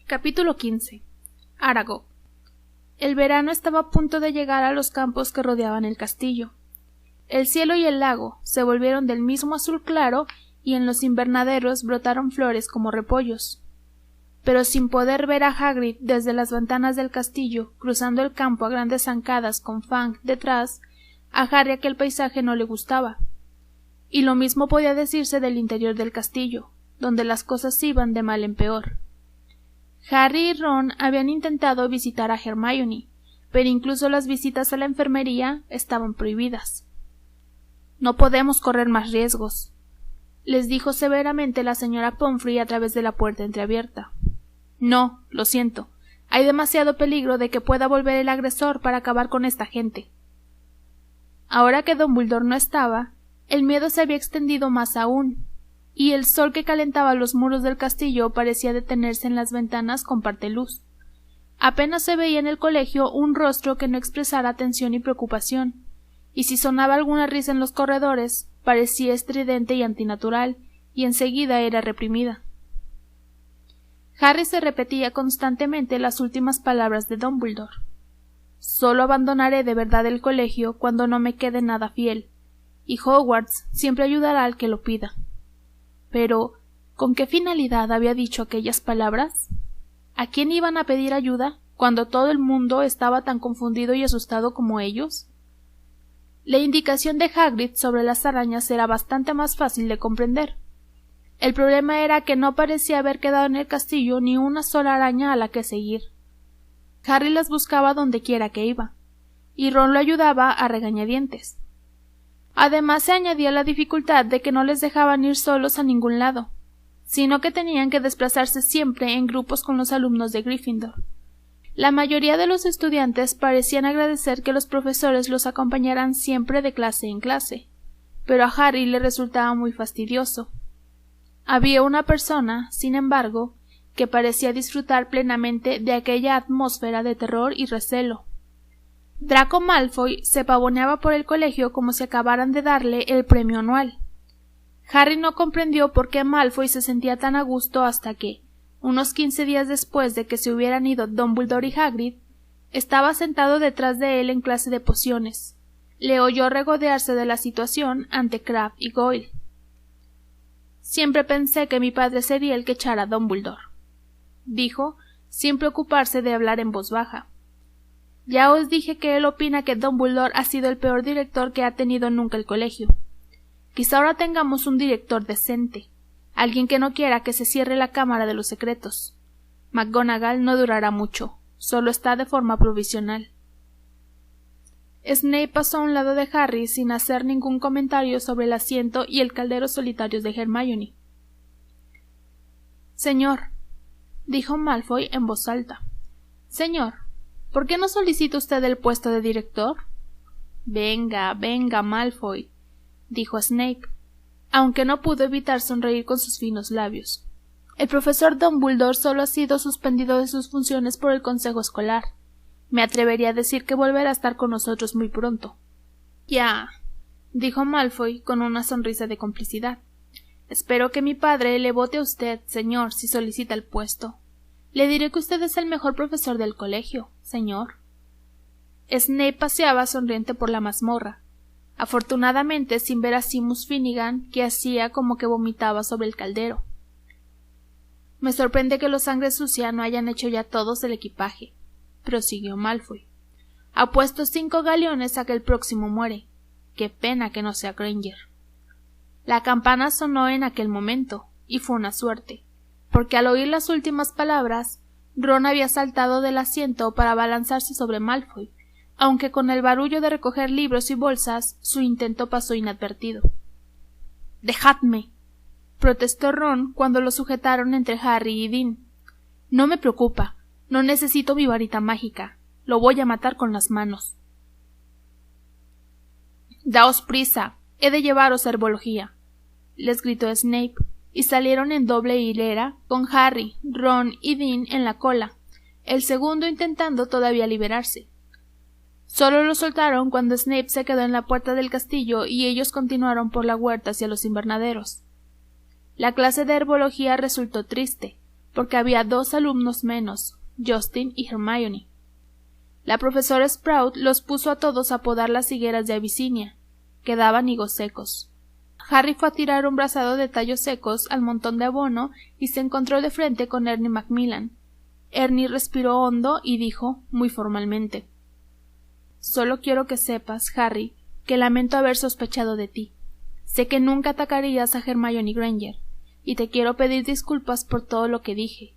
Capítulo 15. Aragog. El verano estaba a punto de llegar a los campos que rodeaban el castillo. El cielo y el lago se volvieron del mismo azul claro y en los invernaderos brotaron flores como repollos. Pero sin poder ver a Hagrid desde las ventanas del castillo, cruzando el campo a grandes zancadas con Fang detrás, a Harry aquel paisaje no le gustaba. Y lo mismo podía decirse del interior del castillo, donde las cosas iban de mal en peor. Harry y Ron habían intentado visitar a Hermione, pero incluso las visitas a la enfermería estaban prohibidas. «No podemos correr más riesgos», les dijo severamente la señora Pomfrey a través de la puerta entreabierta. «No, lo siento. Hay demasiado peligro de que pueda volver el agresor para acabar con esta gente». Ahora que Dumbledore no estaba, el miedo se había extendido más aún, y el sol que calentaba los muros del castillo parecía detenerse en las ventanas con parte luz. Apenas se veía en el colegio un rostro que no expresara tensión y preocupación, y si sonaba alguna risa en los corredores, parecía estridente y antinatural, y enseguida era reprimida. Harry se repetía constantemente las últimas palabras de Dumbledore. «Solo abandonaré de verdad el colegio cuando no me quede nada fiel, y Hogwarts siempre ayudará al que lo pida». Pero, ¿con qué finalidad había dicho aquellas palabras? ¿A quién iban a pedir ayuda cuando todo el mundo estaba tan confundido y asustado como ellos? La indicación de Hagrid sobre las arañas era bastante más fácil de comprender. El problema era que no parecía haber quedado en el castillo ni una sola araña a la que seguir. Harry las buscaba donde quiera que iba, y Ron lo ayudaba a regañadientes. Además se añadía la dificultad de que no les dejaban ir solos a ningún lado, sino que tenían que desplazarse siempre en grupos con los alumnos de Gryffindor. La mayoría de los estudiantes parecían agradecer que los profesores los acompañaran siempre de clase en clase, pero a Harry le resultaba muy fastidioso. Había una persona, sin embargo, que parecía disfrutar plenamente de aquella atmósfera de terror y recelo. Draco Malfoy se pavoneaba por el colegio como si acabaran de darle el premio anual. Harry no comprendió por qué Malfoy se sentía tan a gusto hasta que, unos 15 días después de que se hubieran ido Dumbledore y Hagrid, estaba sentado detrás de él en clase de pociones. Le oyó regodearse de la situación ante Crabbe y Goyle. «Siempre pensé que mi padre sería el que echara a Dumbledore», dijo, sin preocuparse de hablar en voz baja. «Ya os dije que él opina que Dumbledore ha sido el peor director que ha tenido nunca el colegio. Quizá ahora tengamos un director decente, alguien que no quiera que se cierre la Cámara de los Secretos. McGonagall no durará mucho, solo está de forma provisional». Snape pasó a un lado de Harry sin hacer ningún comentario sobre el asiento y el caldero solitarios de Hermione. «Señor», dijo Malfoy en voz alta. «Señor, ¿por qué no solicita usted el puesto de director?» «Venga, venga, Malfoy», dijo Snape, aunque no pudo evitar sonreír con sus finos labios. «El profesor Dumbledore solo ha sido suspendido de sus funciones por el consejo escolar. Me atrevería a decir que volverá a estar con nosotros muy pronto». «Ya», dijo Malfoy con una sonrisa de complicidad. «Espero que mi padre le vote a usted, señor, si solicita el puesto. Le diré que usted es el mejor profesor del colegio, señor». Snape paseaba sonriente por la mazmorra, afortunadamente sin ver a Seamus Finnegan, que hacía como que vomitaba sobre el caldero. «Me sorprende que los sangre sucia no hayan hecho ya todos el equipaje», prosiguió Malfoy. «Apuesto 5 galeones a que el próximo muere. Qué pena que no sea Granger». La campana sonó en aquel momento, y fue una suerte, porque al oír las últimas palabras, Ron había saltado del asiento para abalanzarse sobre Malfoy, aunque con el barullo de recoger libros y bolsas su intento pasó inadvertido. «¡Dejadme!», protestó Ron cuando lo sujetaron entre Harry y Dean. «No me preocupa, no necesito mi varita mágica, lo voy a matar con las manos». «Daos prisa, he de llevaros a herbología», les gritó Snape, y salieron en doble hilera, con Harry, Ron y Dean en la cola, el segundo intentando todavía liberarse. Solo lo soltaron cuando Snape se quedó en la puerta del castillo y ellos continuaron por la huerta hacia los invernaderos. La clase de herbología resultó triste, porque había 2 alumnos menos, Justin y Hermione. La profesora Sprout los puso a todos a podar las higueras de Abisinia. Quedaban higos secos. Harry fue a tirar un brazado de tallos secos al montón de abono y se encontró de frente con Ernie Macmillan. Ernie respiró hondo y dijo, muy formalmente: «Solo quiero que sepas, Harry, que lamento haber sospechado de ti. Sé que nunca atacarías a Hermione Granger, y te quiero pedir disculpas por todo lo que dije.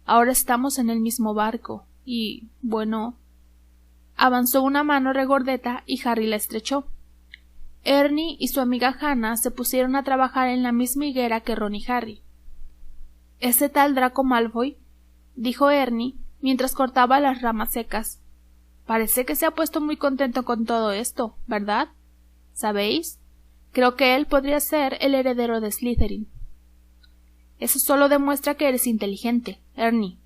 Ahora estamos en el mismo barco, y, bueno...». Avanzó una mano regordeta y Harry la estrechó. Ernie y su amiga Hannah se pusieron a trabajar en la misma higuera que Ron y Harry. «Ese tal Draco Malfoy», dijo Ernie, mientras cortaba las ramas secas, «parece que se ha puesto muy contento con todo esto, ¿verdad? ¿Sabéis? Creo que él podría ser el heredero de Slytherin». «Eso solo demuestra que eres inteligente, Ernie»,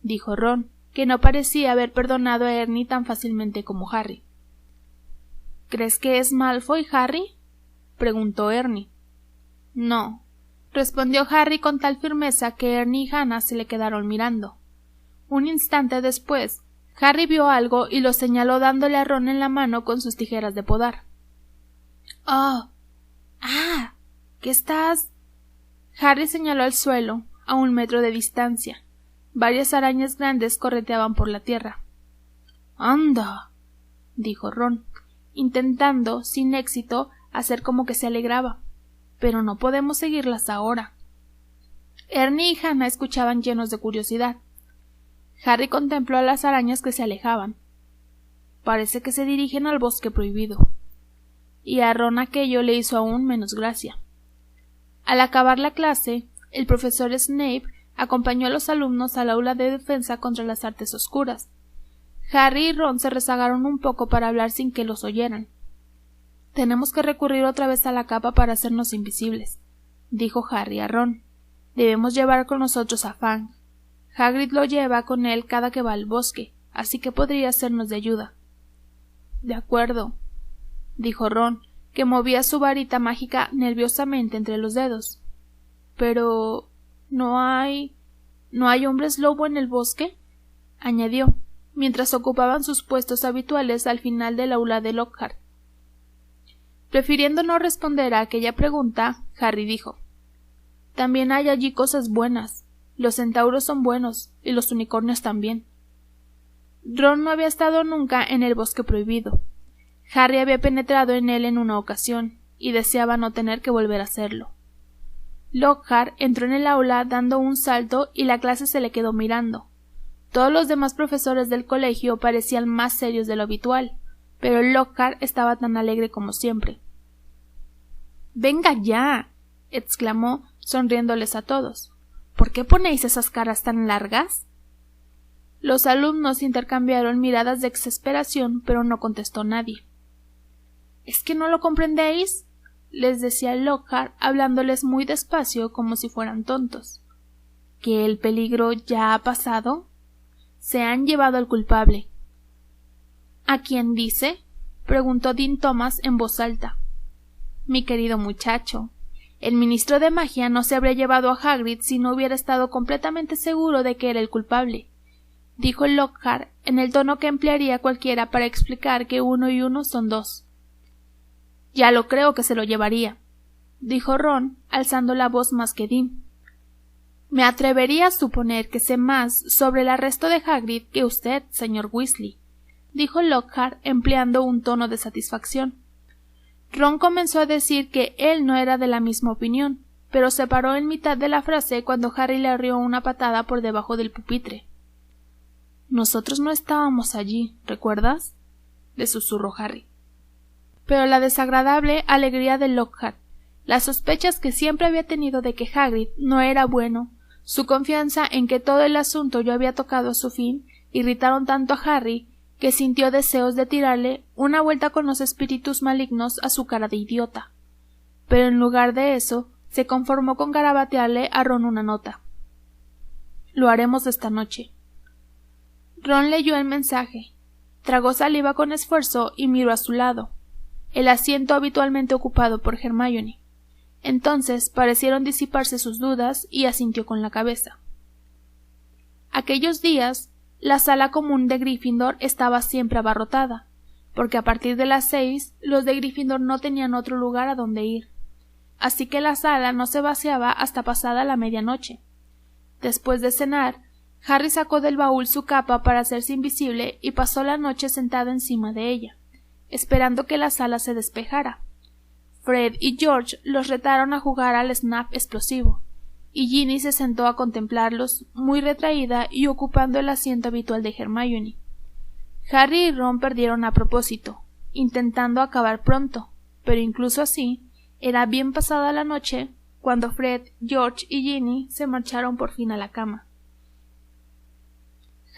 dijo Ron, que no parecía haber perdonado a Ernie tan fácilmente como Harry. «¿Crees que es Malfoy, Harry?», preguntó Ernie. «No», respondió Harry con tal firmeza que Ernie y Hannah se le quedaron mirando. Un instante después, Harry vio algo y lo señaló dándole a Ron en la mano con sus tijeras de podar. «¡Oh! ¡Ah! ¿Qué estás...?» Harry señaló al suelo, a 1 metro de distancia. Varias arañas grandes correteaban por la tierra. «¡Anda!», dijo Ron, intentando, sin éxito, hacer como que se alegraba. «Pero no podemos seguirlas ahora». Ernie y Hannah escuchaban llenos de curiosidad. Harry contempló a las arañas que se alejaban. «Parece que se dirigen al bosque prohibido». Y a Ron aquello le hizo aún menos gracia. Al acabar la clase, el profesor Snape acompañó a los alumnos al aula de defensa contra las artes oscuras. Harry y Ron se rezagaron un poco para hablar sin que los oyeran. «Tenemos que recurrir otra vez a la capa para hacernos invisibles», dijo Harry a Ron. «Debemos llevar con nosotros a Fang. Hagrid lo lleva con él cada que va al bosque, así que podría sernos de ayuda». «De acuerdo», dijo Ron, que movía su varita mágica nerviosamente entre los dedos. «Pero... ¿no hay hombres lobo en el bosque?», añadió, mientras ocupaban sus puestos habituales al final del aula de Lockhart. Prefiriendo no responder a aquella pregunta, Harry dijo: «También hay allí cosas buenas. Los centauros son buenos, y los unicornios también». Ron no había estado nunca en el bosque prohibido. Harry había penetrado en él en una ocasión, y deseaba no tener que volver a hacerlo. Lockhart entró en el aula dando un salto y la clase se le quedó mirando. Todos los demás profesores del colegio parecían más serios de lo habitual, pero Lockhart estaba tan alegre como siempre. «¡Venga ya!», exclamó, sonriéndoles a todos. «¿Por qué ponéis esas caras tan largas?». Los alumnos intercambiaron miradas de exasperación, pero no contestó nadie. «¿Es que no lo comprendéis?», les decía Lockhart, hablándoles muy despacio como si fueran tontos. «¿Que el peligro ya ha pasado? Se han llevado al culpable». «¿A quién dice?», preguntó Dean Thomas en voz alta. «Mi querido muchacho, el ministro de magia no se habría llevado a Hagrid si no hubiera estado completamente seguro de que era el culpable», dijo Lockhart en el tono que emplearía cualquiera para explicar que 1 y 1 son 2. «Ya lo creo que se lo llevaría», dijo Ron, alzando la voz más que Dean. «Me atrevería a suponer que sé más sobre el arresto de Hagrid que usted, señor Weasley», dijo Lockhart empleando un tono de satisfacción. Ron comenzó a decir que él no era de la misma opinión, pero se paró en mitad de la frase cuando Harry le arrió una patada por debajo del pupitre. «Nosotros no estábamos allí, ¿recuerdas?», le susurró Harry. Pero la desagradable alegría de Lockhart, las sospechas que siempre había tenido de que Hagrid no era bueno, su confianza en que todo el asunto ya había tocado a su fin, irritaron tanto a Harry que sintió deseos de tirarle una vuelta con los espíritus malignos a su cara de idiota. Pero en lugar de eso, se conformó con garabatearle a Ron una nota. «Lo haremos esta noche». Ron leyó el mensaje, tragó saliva con esfuerzo y miró a su lado, el asiento habitualmente ocupado por Hermione. Entonces parecieron disiparse sus dudas y asintió con la cabeza. Aquellos días, la sala común de Gryffindor estaba siempre abarrotada, porque a partir de las 6 los de Gryffindor no tenían otro lugar a donde ir. Así que la sala no se vaciaba hasta pasada la medianoche. Después de cenar, Harry sacó del baúl su capa para hacerse invisible y pasó la noche sentado encima de ella, esperando que la sala se despejara. Fred y George los retaron a jugar al snap explosivo, y Ginny se sentó a contemplarlos, muy retraída y ocupando el asiento habitual de Hermione. Harry y Ron perdieron a propósito, intentando acabar pronto, pero incluso así, era bien pasada la noche cuando Fred, George y Ginny se marcharon por fin a la cama.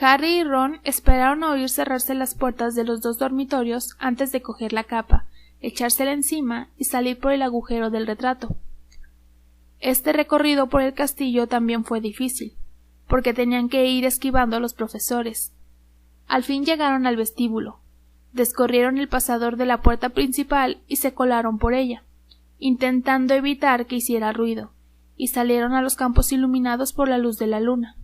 Harry y Ron esperaron a oír cerrarse las puertas de los 2 dormitorios antes de coger la capa, echársela encima y salir por el agujero del retrato. Este recorrido por el castillo también fue difícil, porque tenían que ir esquivando a los profesores. Al fin llegaron al vestíbulo, descorrieron el pasador de la puerta principal y se colaron por ella, intentando evitar que hiciera ruido, y salieron a los campos iluminados por la luz de la luna.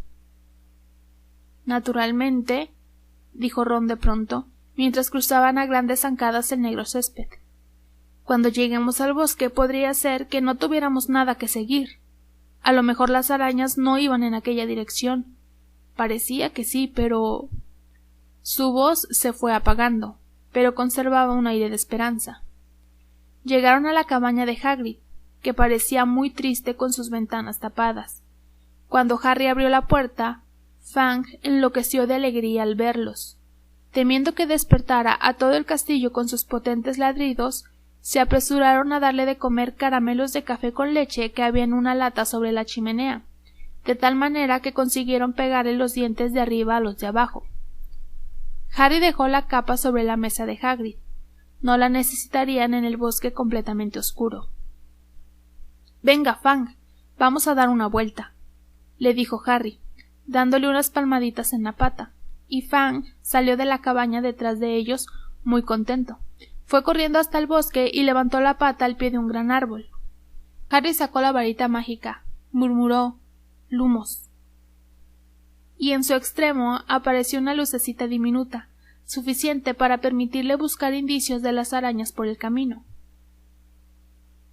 Naturalmente, dijo Ron de pronto, mientras cruzaban a grandes zancadas el negro césped. Cuando lleguemos al bosque podría ser que no tuviéramos nada que seguir. A lo mejor las arañas no iban en aquella dirección. Parecía que sí, pero... Su voz se fue apagando, pero conservaba un aire de esperanza. Llegaron a la cabaña de Hagrid, que parecía muy triste con sus ventanas tapadas. Cuando Harry abrió la puerta, Fang enloqueció de alegría al verlos. Temiendo que despertara a todo el castillo con sus potentes ladridos, se apresuraron a darle de comer caramelos de café con leche que había en una lata sobre la chimenea, de tal manera que consiguieron pegarle los dientes de arriba a los de abajo. Harry dejó la capa sobre la mesa de Hagrid. No la necesitarían en el bosque completamente oscuro. «Venga, Fang, vamos a dar una vuelta», le dijo Harry, dándole unas palmaditas en la pata, y Fang salió de la cabaña detrás de ellos muy contento. Fue corriendo hasta el bosque y levantó la pata al pie de un gran árbol. Harry sacó la varita mágica, murmuró «Lumos», y en su extremo apareció una lucecita diminuta, suficiente para permitirle buscar indicios de las arañas por el camino.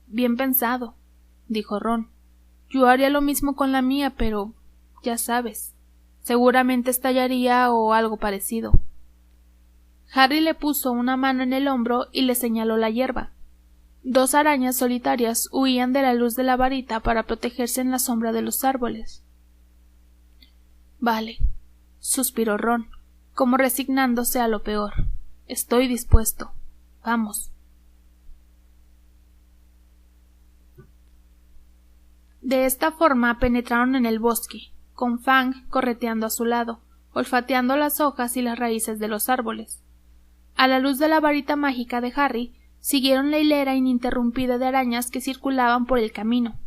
«Bien pensado», dijo Ron. «Yo haría lo mismo con la mía, pero, ya sabes, seguramente estallaría o algo parecido». Harry le puso una mano en el hombro y le señaló la hierba. 2 arañas solitarias huían de la luz de la varita para protegerse en la sombra de los árboles. «Vale», suspiró Ron, como resignándose a lo peor. «Estoy dispuesto. Vamos». De esta forma penetraron en el bosque, con Fang correteando a su lado, olfateando las hojas y las raíces de los árboles. A la luz de la varita mágica de Harry, siguieron la hilera ininterrumpida de arañas que circulaban por el camino.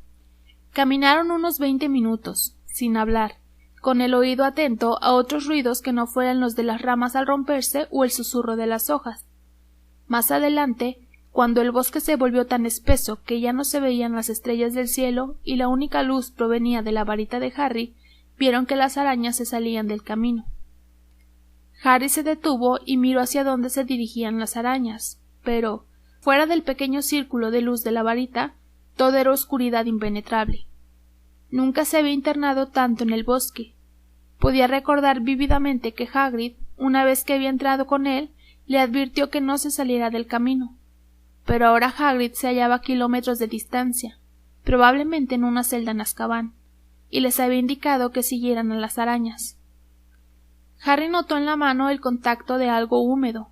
Caminaron unos 20 minutos, sin hablar, con el oído atento a otros ruidos que no fueran los de las ramas al romperse o el susurro de las hojas. Más adelante, cuando el bosque se volvió tan espeso que ya no se veían las estrellas del cielo y la única luz provenía de la varita de Harry, vieron que las arañas se salían del camino. Harry se detuvo y miró hacia dónde se dirigían las arañas, pero, fuera del pequeño círculo de luz de la varita, todo era oscuridad impenetrable. Nunca se había internado tanto en el bosque. Podía recordar vívidamente que Hagrid, una vez que había entrado con él, le advirtió que no se saliera del camino. Pero ahora Hagrid se hallaba a kilómetros de distancia, probablemente en una celda en Azkaban, y les había indicado que siguieran a las arañas. Harry notó en la mano el contacto de algo húmedo,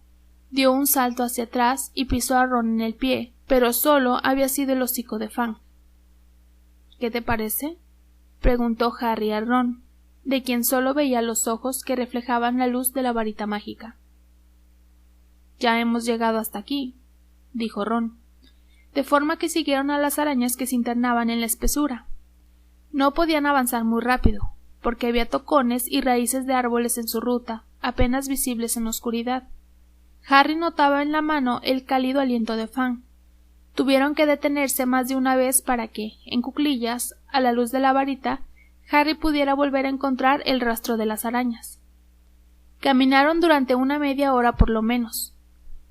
dio un salto hacia atrás y pisó a Ron en el pie, pero solo había sido el hocico de Fang. —¿Qué te parece? —preguntó Harry a Ron, de quien solo veía los ojos que reflejaban la luz de la varita mágica. —Ya hemos llegado hasta aquí —dijo Ron—, de forma que siguieron a las arañas que se internaban en la espesura. No podían avanzar muy rápido, porque había tocones y raíces de árboles en su ruta, apenas visibles en la oscuridad. Harry notaba en la mano el cálido aliento de Fang. Tuvieron que detenerse más de una vez para que, en cuclillas, a la luz de la varita, Harry pudiera volver a encontrar el rastro de las arañas. Caminaron durante una media hora por lo menos.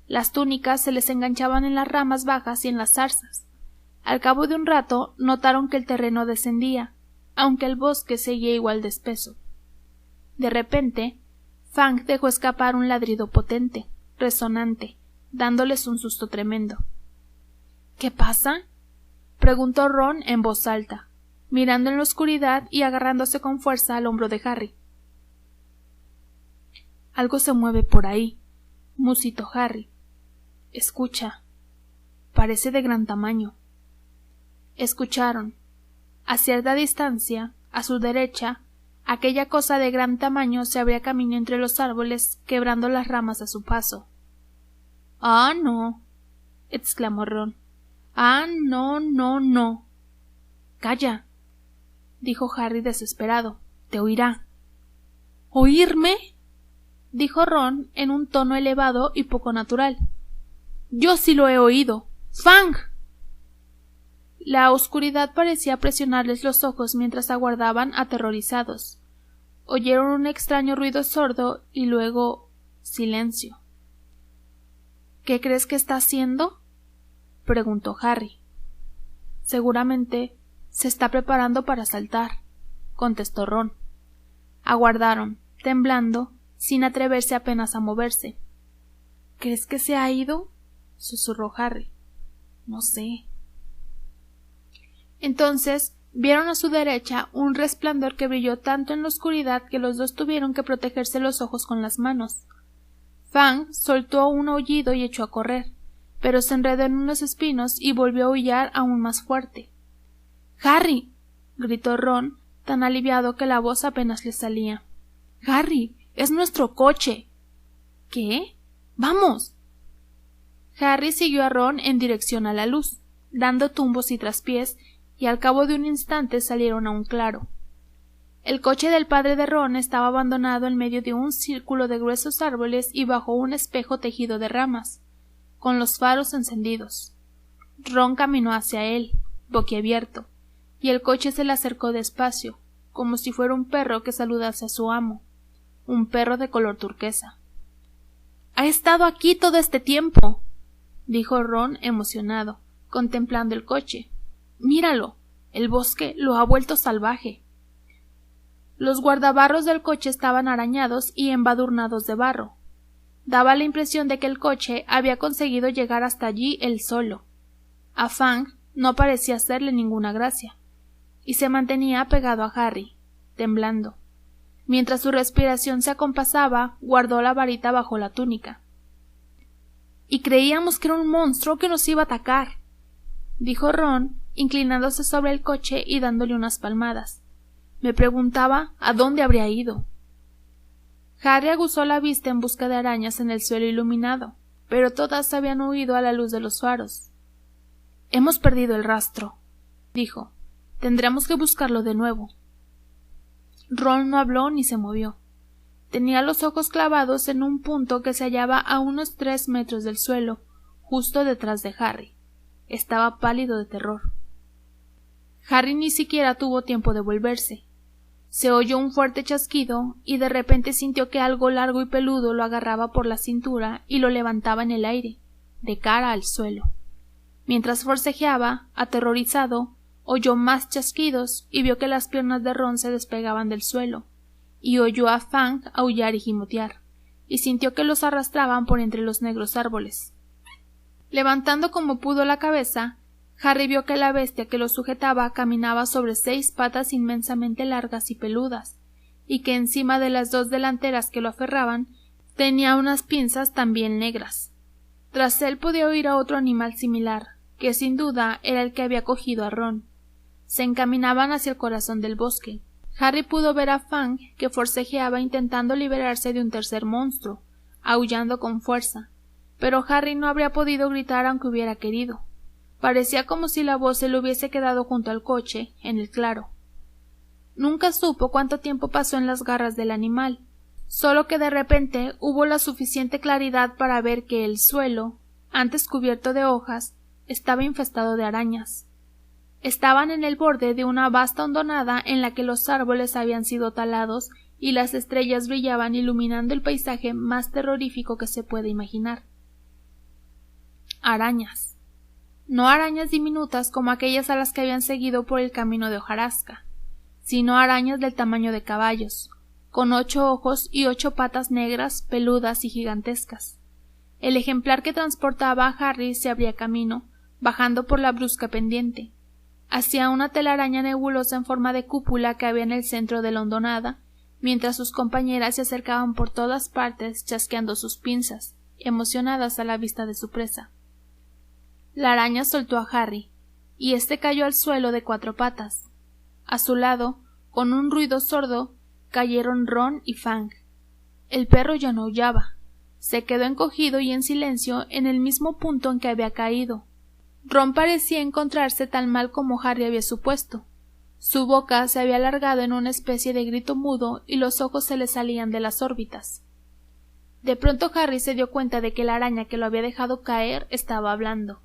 Las túnicas se les enganchaban en las ramas bajas y en las zarzas. Al cabo de un rato notaron que el terreno descendía, aunque el bosque seguía igual de espeso. De repente, Fang dejó escapar un ladrido potente, resonante, dándoles un susto tremendo. ¿Qué pasa?, preguntó Ron en voz alta, mirando en la oscuridad y agarrándose con fuerza al hombro de Harry. Algo se mueve por ahí, musitó Harry. Escucha. Parece de gran tamaño. Escucharon. A cierta distancia, a su derecha, aquella cosa de gran tamaño se abría camino entre los árboles, quebrando las ramas a su paso. —¡Ah, no! —exclamó Ron. —¡Ah, no, no, no! —Calla —dijo Harry desesperado—, te oirá. —¿Oírme? —dijo Ron en un tono elevado y poco natural. —Yo sí lo he oído. ¡Fang! La oscuridad parecía presionarles los ojos mientras aguardaban aterrorizados. Oyeron un extraño ruido sordo y luego silencio. —¿Qué crees que está haciendo? —preguntó Harry. —Seguramente se está preparando para saltar —contestó Ron. Aguardaron, temblando, sin atreverse apenas a moverse. —¿Crees que se ha ido? —susurró Harry. —No sé. Entonces vieron a su derecha un resplandor que brilló tanto en la oscuridad que los dos tuvieron que protegerse los ojos con las manos. Fang soltó un aullido y echó a correr, pero se enredó en unos espinos y volvió a aullar aún más fuerte. —¡Harry! —gritó Ron, tan aliviado que la voz apenas le salía. —¡Harry! ¡Es nuestro coche! —¿Qué? —¡Vamos! Harry siguió a Ron en dirección a la luz, dando tumbos y traspiés, y al cabo de un instante salieron a un claro. El coche del padre de Ron estaba abandonado en medio de un círculo de gruesos árboles y bajo un espejo tejido de ramas, con los faros encendidos. Ron caminó hacia él, boquiabierto, y el coche se le acercó despacio, como si fuera un perro que saludase a su amo, un perro de color turquesa. —¡Ha estado aquí todo este tiempo! —dijo Ron emocionado, contemplando el coche. —Míralo, el bosque lo ha vuelto salvaje. Los guardabarros del coche estaban arañados y embadurnados de barro. Daba la impresión de que el coche había conseguido llegar hasta allí él solo. A Fang no parecía hacerle ninguna gracia, y se mantenía pegado a Harry, temblando. Mientras su respiración se acompasaba, guardó la varita bajo la túnica. —Y creíamos que era un monstruo que nos iba a atacar —dijo Ron, inclinándose sobre el coche y dándole unas palmadas. Me preguntaba a dónde habría ido. Harry aguzó la vista en busca de arañas en el suelo iluminado, pero todas habían huido a la luz de los faros. —Hemos perdido el rastro —dijo—. Tendremos que buscarlo de nuevo. Ron no habló ni se movió. Tenía los ojos clavados en un punto que se hallaba a unos 3 metros del suelo, justo detrás de Harry. Estaba pálido de terror. Harry ni siquiera tuvo tiempo de volverse. Se oyó un fuerte chasquido y de repente sintió que algo largo y peludo lo agarraba por la cintura y lo levantaba en el aire, de cara al suelo. Mientras forcejeaba, aterrorizado, oyó más chasquidos y vio que las piernas de Ron se despegaban del suelo, y oyó a Fang aullar y gimotear, y sintió que los arrastraban por entre los negros árboles. Levantando como pudo la cabeza, Harry vio que la bestia que lo sujetaba caminaba sobre 6 patas inmensamente largas y peludas, y que encima de las 2 delanteras que lo aferraban tenía unas pinzas también negras. Tras él podía oír a otro animal similar, que sin duda era el que había cogido a Ron. Se encaminaban hacia el corazón del bosque. Harry pudo ver a Fang, que forcejeaba intentando liberarse de un tercer monstruo, aullando con fuerza, pero Harry no habría podido gritar aunque hubiera querido. Parecía como si la voz se le hubiese quedado junto al coche, en el claro. Nunca supo cuánto tiempo pasó en las garras del animal, solo que de repente hubo la suficiente claridad para ver que el suelo, antes cubierto de hojas, estaba infestado de arañas. Estaban en el borde de una vasta hondonada en la que los árboles habían sido talados y las estrellas brillaban iluminando el paisaje más terrorífico que se puede imaginar. Arañas. No arañas diminutas como aquellas a las que habían seguido por el camino de hojarasca, sino arañas del tamaño de caballos, con 8 ojos y 8 patas negras, peludas y gigantescas. El ejemplar que transportaba a Harry se abría camino, bajando por la brusca pendiente, hacia una telaraña nebulosa en forma de cúpula que había en el centro de la hondonada, mientras sus compañeras se acercaban por todas partes chasqueando sus pinzas, emocionadas a la vista de su presa. La araña soltó a Harry, y éste cayó al suelo de 4 patas. A su lado, con un ruido sordo, cayeron Ron y Fang. El perro ya no aullaba. Se quedó encogido y en silencio en el mismo punto en que había caído. Ron parecía encontrarse tan mal como Harry había supuesto. Su boca se había alargado en una especie de grito mudo y los ojos se le salían de las órbitas. De pronto Harry se dio cuenta de que la araña que lo había dejado caer estaba hablando.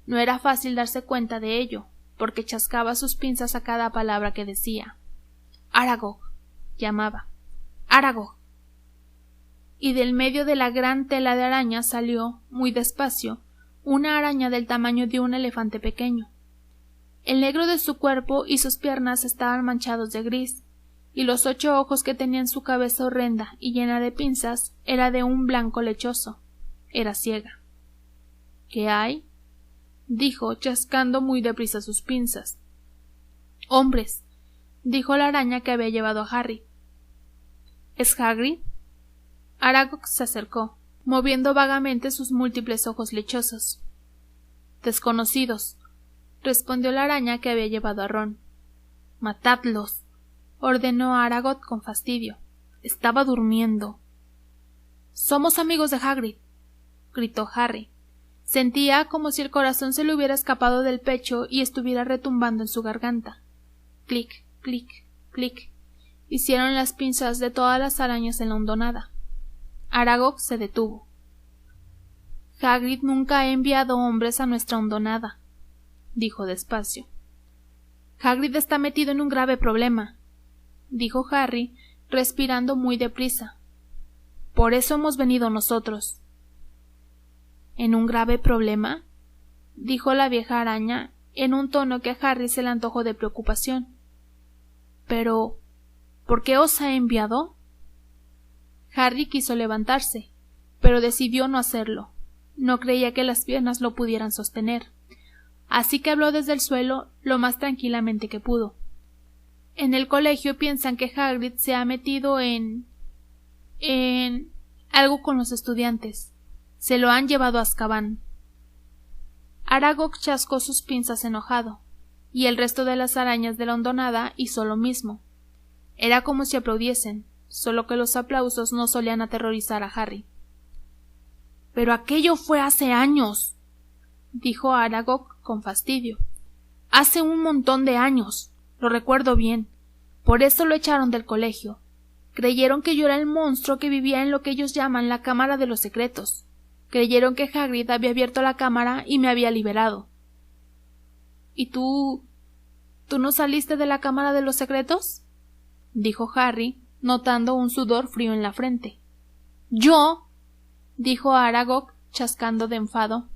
No era fácil darse cuenta de ello, porque chascaba sus pinzas a cada palabra que decía. «Aragog», llamaba. «Aragog». Y del medio de la gran tela de araña salió, muy despacio, una araña del tamaño de un elefante pequeño. El negro de su cuerpo y sus piernas estaban manchados de gris, y los 8 ojos que tenía en su cabeza horrenda y llena de pinzas era de un blanco lechoso. Era ciega. «¿Qué hay?», dijo, chascando muy deprisa sus pinzas. «Hombres», dijo la araña que había llevado a Harry. «¿Es Hagrid?». Aragog se acercó, moviendo vagamente sus múltiples ojos lechosos. «Desconocidos», respondió la araña que había llevado a Ron. «Matadlos», ordenó Aragog con fastidio. «Estaba durmiendo». «Somos amigos de Hagrid», gritó Harry. Sentía como si el corazón se le hubiera escapado del pecho y estuviera retumbando en su garganta. Clic, clic, clic. Hicieron las pinzas de todas las arañas en la hondonada. Aragog se detuvo. «Hagrid nunca ha enviado hombres a nuestra hondonada», dijo despacio. «Hagrid está metido en un grave problema», dijo Harry, respirando muy deprisa. «Por eso hemos venido nosotros». «¿En un grave problema?», dijo la vieja araña, en un tono que a Harry se le antojó de preocupación. «Pero, ¿por qué os ha enviado?». Harry quiso levantarse, pero decidió no hacerlo. No creía que las piernas lo pudieran sostener, así que habló desde el suelo lo más tranquilamente que pudo. «En el colegio piensan que Hagrid se ha metido en algo con los estudiantes. Se lo han llevado a Azkaban». Aragog chascó sus pinzas enojado, y el resto de las arañas de la hondonada hizo lo mismo. Era como si aplaudiesen, solo que los aplausos no solían aterrorizar a Harry. «Pero aquello fue hace años», dijo Aragog con fastidio. «Hace un montón de años. Lo recuerdo bien. Por eso lo echaron del colegio. Creyeron que yo era el monstruo que vivía en lo que ellos llaman la Cámara de los Secretos. Creyeron que Hagrid había abierto la cámara y me había liberado». «¿Y tú no saliste de la Cámara de los Secretos?», dijo Harry, notando un sudor frío en la frente. «¿Yo?», dijo Aragog, chascando de enfado.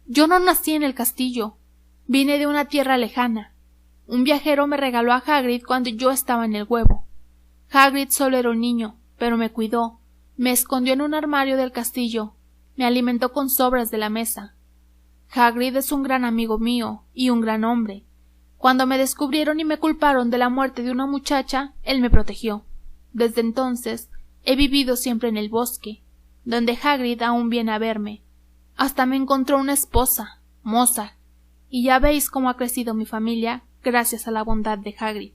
«Yo no nací en el castillo. Vine de una tierra lejana. Un viajero me regaló a Hagrid cuando yo estaba en el huevo. Hagrid solo era un niño, pero me cuidó, me escondió en un armario del castillo, me alimentó con sobras de la mesa. Hagrid es un gran amigo mío y un gran hombre. Cuando me descubrieron y me culparon de la muerte de una muchacha, él me protegió. Desde entonces he vivido siempre en el bosque, donde Hagrid aún viene a verme. Hasta me encontró una esposa, Mozart, y ya veis cómo ha crecido mi familia gracias a la bondad de Hagrid».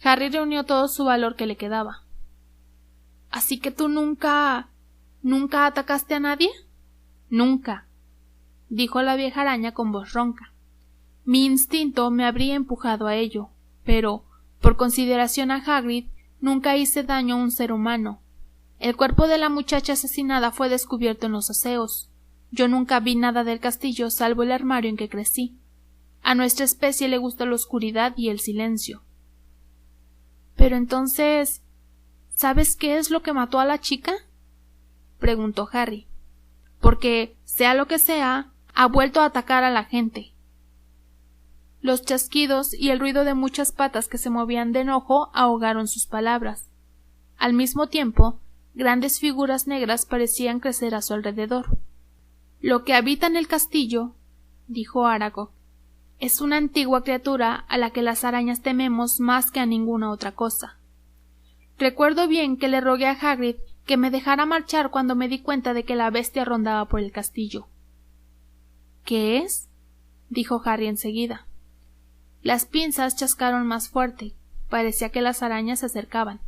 Harry reunió todo su valor que le quedaba. «¿Así que tú nunca atacaste a nadie?». «Nunca», dijo la vieja araña con voz ronca. «Mi instinto me habría empujado a ello, pero, por consideración a Hagrid, nunca hice daño a un ser humano. El cuerpo de la muchacha asesinada fue descubierto en los aseos. Yo nunca vi nada del castillo salvo el armario en que crecí. A nuestra especie le gusta la oscuridad y el silencio. Pero entonces, ¿sabes qué es lo que mató a la chica?, preguntó Harry. Porque, sea lo que sea, ha vuelto a atacar a la gente. Los chasquidos y el ruido de muchas patas que se movían de enojo ahogaron sus palabras. Al mismo tiempo, grandes figuras negras parecían crecer a su alrededor. Lo que habita en el castillo, dijo Aragog, es una antigua criatura a la que las arañas tememos más que a ninguna otra cosa. Recuerdo bien que le rogué a Hagrid que me dejara marchar cuando me di cuenta de que la bestia rondaba por el castillo. ¿Qué es?, dijo Harry enseguida. Las pinzas chascaron más fuerte. Parecía que las arañas se acercaban.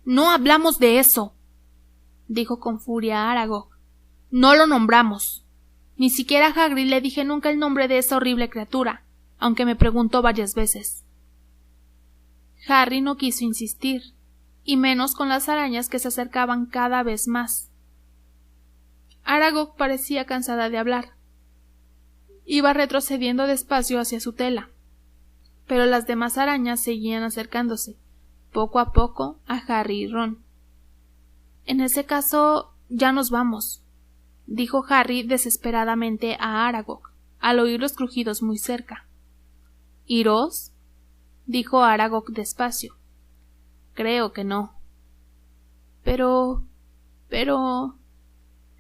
—¡No hablamos de eso! —dijo con furia Aragog. —No lo nombramos. Ni siquiera a Hagrid le dije nunca el nombre de esa horrible criatura, aunque me preguntó varias veces. Harry no quiso insistir, y menos con las arañas que se acercaban cada vez más. Aragog parecía cansada de hablar. Iba retrocediendo despacio hacia su tela, pero las demás arañas seguían acercándose, poco a poco, a Harry y Ron. En ese caso, ya nos vamos, dijo Harry desesperadamente a Aragog, al oír los crujidos muy cerca. ¿Iros?, dijo Aragog despacio. Creo que no. Pero...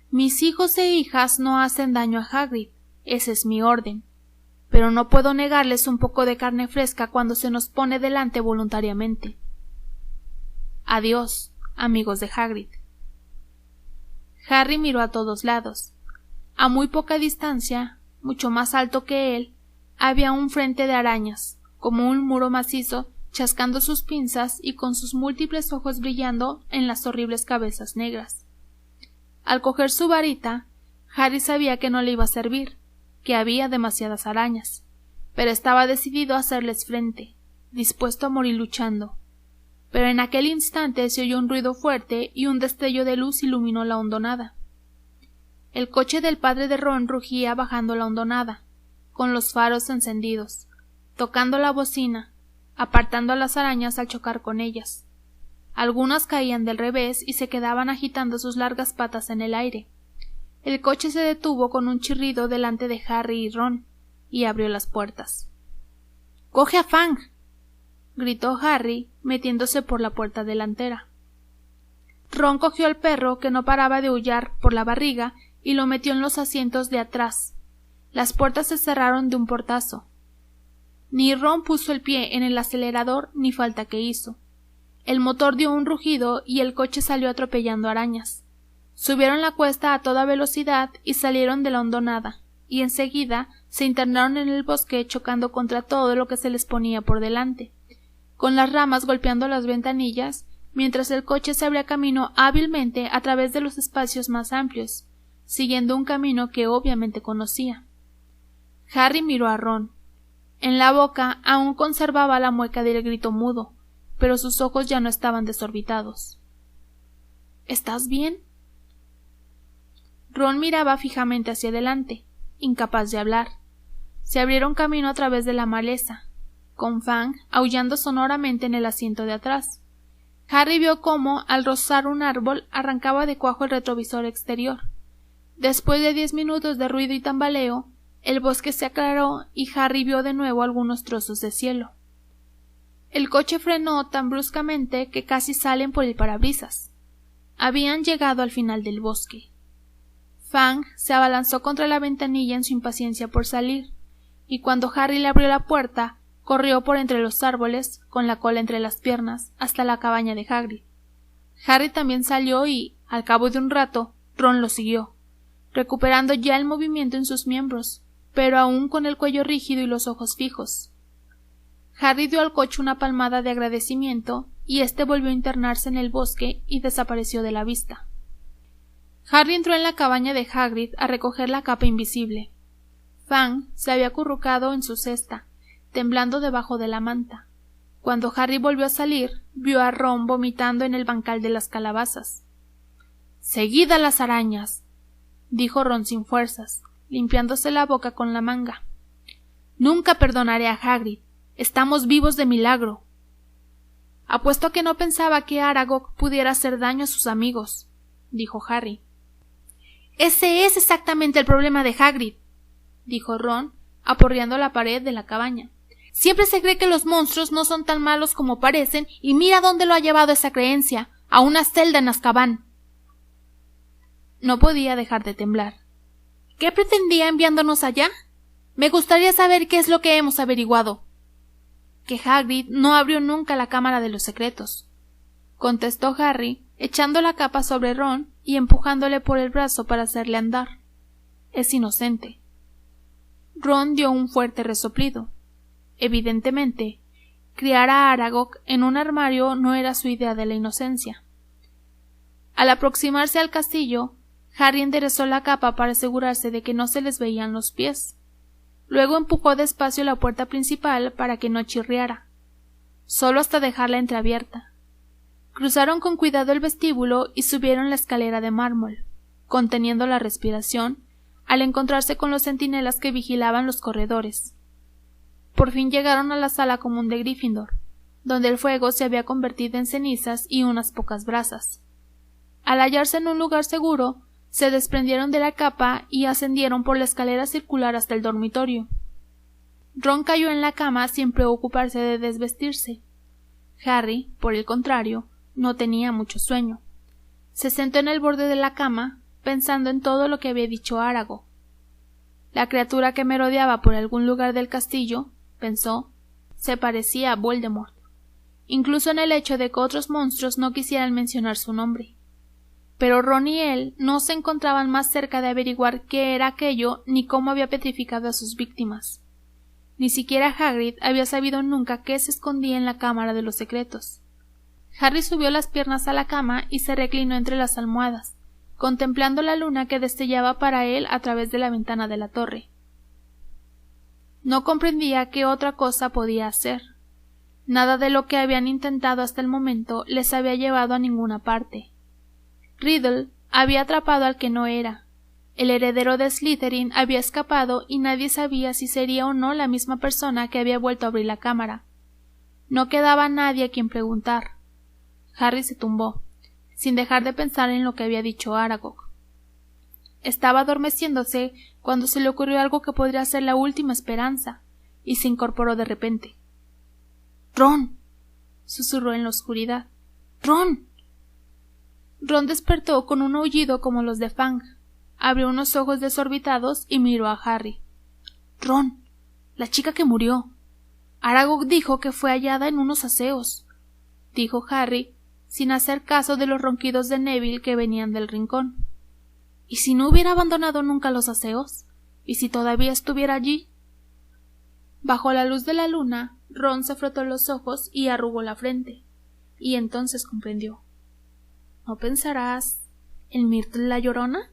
mis hijos e hijas no hacen daño a Hagrid, ese es mi orden, pero no puedo negarles un poco de carne fresca cuando se nos pone delante voluntariamente. Adiós, amigos de Hagrid. Harry miró a todos lados. A muy poca distancia, mucho más alto que él, había un frente de arañas, como un muro macizo, chascando sus pinzas y con sus múltiples ojos brillando en las horribles cabezas negras. Al coger su varita, Harry sabía que no le iba a servir, que había demasiadas arañas, pero estaba decidido a hacerles frente, dispuesto a morir luchando. Pero en aquel instante se oyó un ruido fuerte y un destello de luz iluminó la hondonada. El coche del padre de Ron rugía bajando la hondonada, con los faros encendidos, tocando la bocina, apartando a las arañas al chocar con ellas. Algunas caían del revés y se quedaban agitando sus largas patas en el aire. El coche se detuvo con un chirrido delante de Harry y Ron, y abrió las puertas. —¡Coge a Fang! —gritó Harry, metiéndose por la puerta delantera. Ron cogió al perro, que no paraba de aullar, por la barriga y lo metió en los asientos de atrás. Las puertas se cerraron de un portazo. Ni Ron puso el pie en el acelerador ni falta que hizo. El motor dio un rugido y el coche salió atropellando arañas. Subieron la cuesta a toda velocidad y salieron de la hondonada, y enseguida se internaron en el bosque chocando contra todo lo que se les ponía por delante, con las ramas golpeando las ventanillas, mientras el coche se abría camino hábilmente a través de los espacios más amplios, siguiendo un camino que obviamente conocía. Harry miró a Ron. En la boca aún conservaba la mueca del grito mudo, pero sus ojos ya no estaban desorbitados. —¿Estás bien? Ron miraba fijamente hacia adelante, incapaz de hablar. Se abrieron camino a través de la maleza, con Fang aullando sonoramente en el asiento de atrás. Harry vio cómo, al rozar un árbol, arrancaba de cuajo el retrovisor exterior. Después de 10 minutos de ruido y tambaleo, el bosque se aclaró y Harry vio de nuevo algunos trozos de cielo. El coche frenó tan bruscamente que casi salen por el parabrisas. Habían llegado al final del bosque. Fang se abalanzó contra la ventanilla en su impaciencia por salir, y cuando Harry le abrió la puerta, corrió por entre los árboles, con la cola entre las piernas, hasta la cabaña de Hagrid. Harry también salió y, al cabo de un rato, Ron lo siguió, recuperando ya el movimiento en sus miembros, pero aún con el cuello rígido y los ojos fijos. Harry dio al coche una palmada de agradecimiento, y éste volvió a internarse en el bosque y desapareció de la vista. Harry entró en la cabaña de Hagrid a recoger la capa invisible. Fang se había acurrucado en su cesta, temblando debajo de la manta. Cuando Harry volvió a salir, vio a Ron vomitando en el bancal de las calabazas. —¡Seguid a las arañas! —dijo Ron sin fuerzas, limpiándose la boca con la manga. Nunca perdonaré a Hagrid. Estamos vivos de milagro. Apuesto a que no pensaba que Aragog pudiera hacer daño a sus amigos, dijo Harry. Ese es exactamente el problema de Hagrid, dijo Ron, aporreando la pared de la cabaña. Siempre se cree que los monstruos no son tan malos como parecen, y mira dónde lo ha llevado esa creencia, a una celda en Azkaban. No podía dejar de temblar. ¿Qué pretendía enviándonos allá? Me gustaría saber qué es lo que hemos averiguado. Que Hagrid no abrió nunca la Cámara de los Secretos, contestó Harry, echando la capa sobre Ron y empujándole por el brazo para hacerle andar. Es inocente. Ron dio un fuerte resoplido. Evidentemente, criar a Aragog en un armario no era su idea de la inocencia. Al aproximarse al castillo, Harry enderezó la capa para asegurarse de que no se les veían los pies. Luego empujó despacio la puerta principal para que no chirriara, solo hasta dejarla entreabierta. Cruzaron con cuidado el vestíbulo y subieron la escalera de mármol, conteniendo la respiración, al encontrarse con los centinelas que vigilaban los corredores. Por fin llegaron a la sala común de Gryffindor, donde el fuego se había convertido en cenizas y unas pocas brasas. Al hallarse en un lugar seguro, se desprendieron de la capa y ascendieron por la escalera circular hasta el dormitorio. Ron cayó en la cama sin preocuparse de desvestirse. Harry, por el contrario, no tenía mucho sueño. Se sentó en el borde de la cama, pensando en todo lo que había dicho Aragog. La criatura que merodeaba por algún lugar del castillo, pensó, se parecía a Voldemort, incluso en el hecho de que otros monstruos no quisieran mencionar su nombre. Pero Ron y él no se encontraban más cerca de averiguar qué era aquello ni cómo había petrificado a sus víctimas. Ni siquiera Hagrid había sabido nunca qué se escondía en la Cámara de los Secretos. Harry subió las piernas a la cama y se reclinó entre las almohadas, contemplando la luna que destellaba para él a través de la ventana de la torre. No comprendía qué otra cosa podía hacer. Nada de lo que habían intentado hasta el momento les había llevado a ninguna parte. Riddle había atrapado al que no era. El heredero de Slytherin había escapado y nadie sabía si sería o no la misma persona que había vuelto a abrir la cámara. No quedaba nadie a quien preguntar. Harry se tumbó, sin dejar de pensar en lo que había dicho Aragog. Estaba adormeciéndose cuando se le ocurrió algo que podría ser la última esperanza, y se incorporó de repente. —¡Ron! —susurró en la oscuridad. —¡Ron! Ron despertó con un aullido como los de Fang. Abrió unos ojos desorbitados y miró a Harry. —Ron, la chica que murió. Aragog dijo que fue hallada en unos aseos —dijo Harry, sin hacer caso de los ronquidos de Neville que venían del rincón. ¿Y si no hubiera abandonado nunca los aseos? ¿Y si todavía estuviera allí? Bajo la luz de la luna, Ron se frotó los ojos y arrugó la frente, y entonces comprendió. ¿No pensarás en Myrtle la Llorona?